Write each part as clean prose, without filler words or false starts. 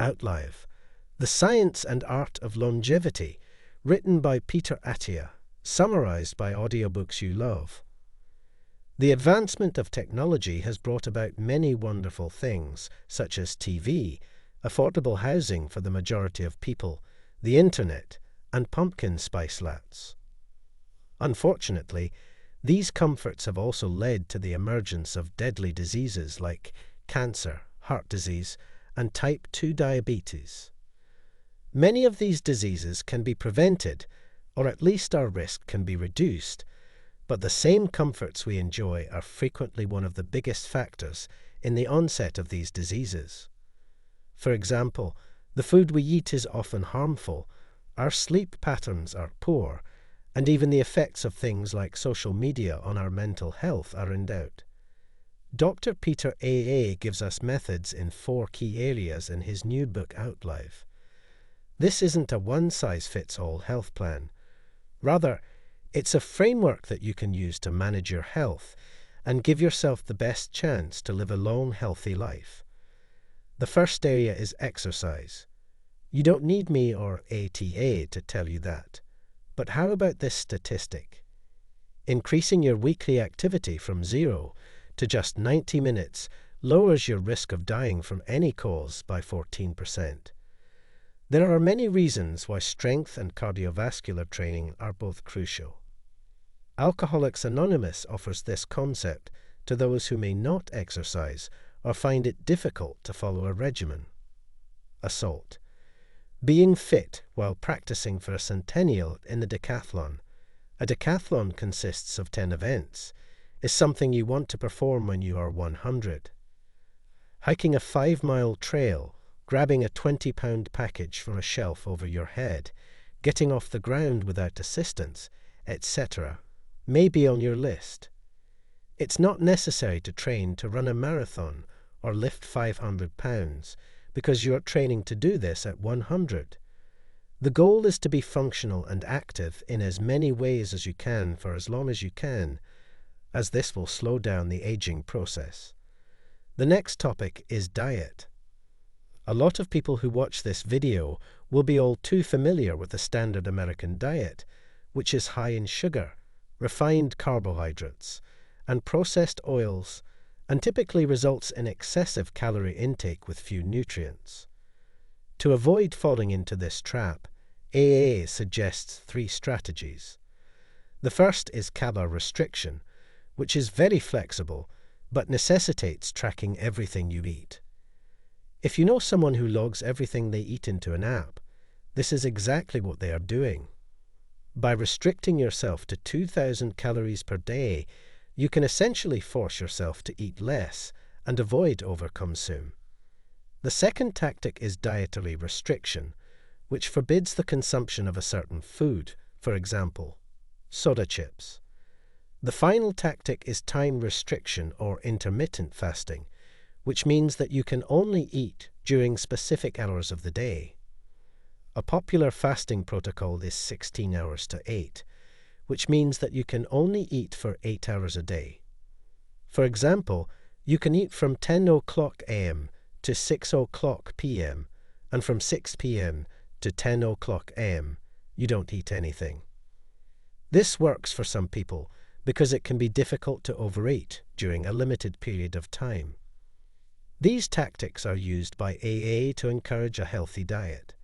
Outlive, The Science and Art of Longevity, written by Peter Attia, summarized by Audiobooks.love. The advancement of technology has brought about many wonderful things, such as TV, affordable housing for the majority of people, the internet, and pumpkin spice lattes. Unfortunately, these comforts have also led to the emergence of deadly diseases like cancer, heart disease, and type 2 diabetes. Many of these diseases can be prevented, or at least our risk can be reduced, but the same comforts we enjoy are frequently one of the biggest factors in the onset of these diseases. For example, the food we eat is often harmful, our sleep patterns are poor, and even the effects of things like social media on our mental health are in doubt. Dr. Peter A.A. gives us methods in 4 key areas in his new book Outlive. This isn't a one-size-fits-all health plan. Rather, it's a framework that you can use to manage your health and give yourself the best chance to live a long, healthy life. The first area is exercise. You don't need me or ATA to tell you that. But how about this statistic? Increasing your weekly activity from 0 to just 90 minutes lowers your risk of dying from any cause by 14%. There are many reasons why strength and cardiovascular training are both crucial. Alcoholics Anonymous offers this concept to those who may not exercise or find it difficult to follow a regimen. Assault. Being fit while practicing for a centennial in the decathlon. A decathlon consists of 10 events, is something you want to perform when you are 100. Hiking a 5-mile trail, grabbing a 20-pound package from a shelf over your head, getting off the ground without assistance, etc., may be on your list. It's not necessary to train to run a marathon or lift 500 pounds, because you're training to do this at 100. The goal is to be functional and active in as many ways as you can for as long as you can, as this will slow down the aging process. The next topic is diet. A lot of people who watch this video will be all too familiar with the standard American diet, which is high in sugar, refined carbohydrates, and processed oils, and typically results in excessive calorie intake with few nutrients. To avoid falling into this trap, AA suggests 3 strategies. The first is calorie restriction, which is very flexible, but necessitates tracking everything you eat. If you know someone who logs everything they eat into an app, this is exactly what they are doing. By restricting yourself to 2,000 calories per day, you can essentially force yourself to eat less and avoid overconsume. The second tactic is dietary restriction, which forbids the consumption of a certain food, for example, soda chips. The final tactic is time restriction or intermittent fasting, which means that you can only eat during specific hours of the day. A popular fasting protocol is 16 hours to 8, which means that you can only eat for 8 hours a day. For example, you can eat from 10 o'clock a.m. to 6 o'clock p.m., and from 6 p.m. to 10 o'clock a.m. you don't eat anything. This works for some people because it can be difficult to overeat during a limited period of time. These tactics are used by AA to encourage a healthy diet.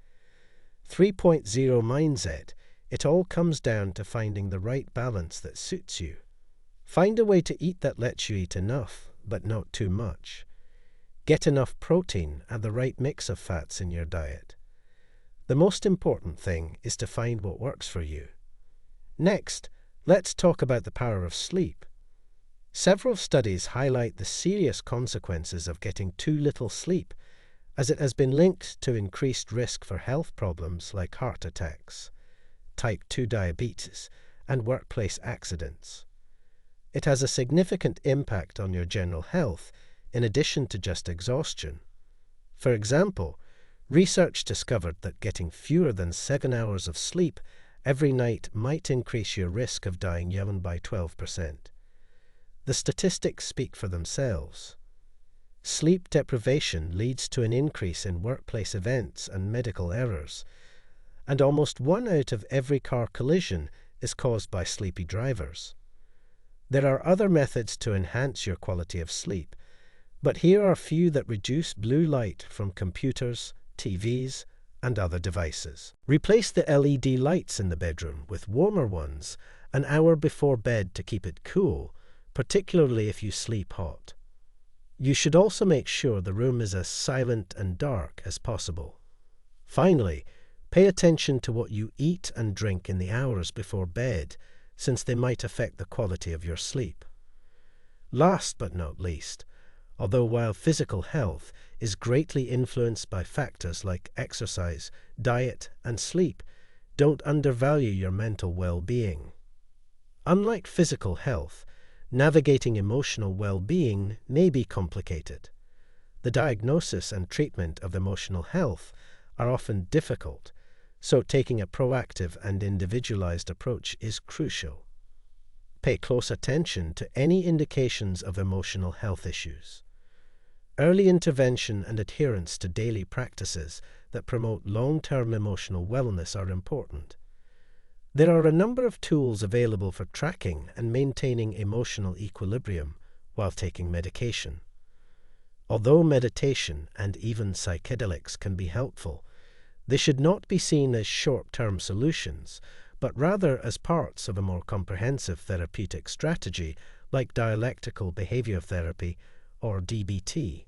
3.0 mindset, it all comes down to finding the right balance that suits you. Find a way to eat that lets you eat enough, but not too much. Get enough protein and the right mix of fats in your diet. The most important thing is to find what works for you. Next, let's talk about the power of sleep. Several studies highlight the serious consequences of getting too little sleep, as it has been linked to increased risk for health problems like heart attacks, type 2 diabetes, and workplace accidents. It has a significant impact on your general health, in addition to just exhaustion. For example, research discovered that getting fewer than 7 hours of sleep every night might increase your risk of dying young by 12%. The statistics speak for themselves. Sleep deprivation leads to an increase in workplace events and medical errors, and almost 1 out of every car collision is caused by sleepy drivers. There are other methods to enhance your quality of sleep, but here are a few that reduce blue light from computers, TVs, and other devices. Replace the LED lights in the bedroom with warmer ones an hour before bed to keep it cool, particularly if you sleep hot. You should also make sure the room is as silent and dark as possible. Finally, pay attention to what you eat and drink in the hours before bed, since they might affect the quality of your sleep. Last but not least, although while physical health is greatly influenced by factors like exercise, diet, and sleep, don't undervalue your mental well-being. Unlike physical health, navigating emotional well-being may be complicated. The diagnosis and treatment of emotional health are often difficult, so taking a proactive and individualized approach is crucial. Pay close attention to any indications of emotional health issues. Early intervention and adherence to daily practices that promote long-term emotional wellness are important. There are a number of tools available for tracking and maintaining emotional equilibrium while taking medication. Although meditation and even psychedelics can be helpful, they should not be seen as short-term solutions, but rather as parts of a more comprehensive therapeutic strategy like dialectical behavior therapy or DBT.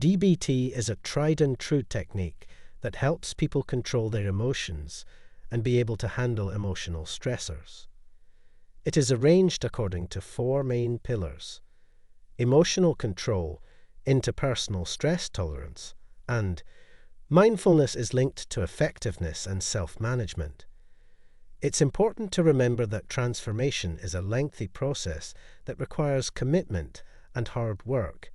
DBT is a tried-and-true technique that helps people control their emotions and be able to handle emotional stressors. It is arranged according to 4 main pillars: emotional control, interpersonal stress tolerance, and mindfulness is linked to effectiveness and self-management. It's important to remember that transformation is a lengthy process that requires commitment and hard work.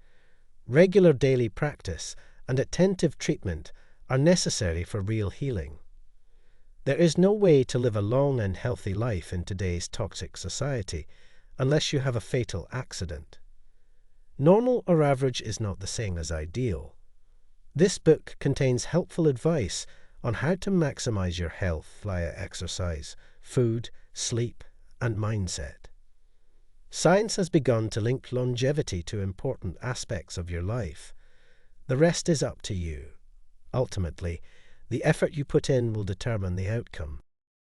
Regular daily practice and attentive treatment are necessary for real healing. There is no way to live a long and healthy life in today's toxic society unless you have a fatal accident. Normal or average is not the same as ideal. This book contains helpful advice on how to maximize your health via exercise, food, sleep, and mindset. Science has begun to link longevity to important aspects of your life. The rest is up to you. Ultimately, the effort you put in will determine the outcome.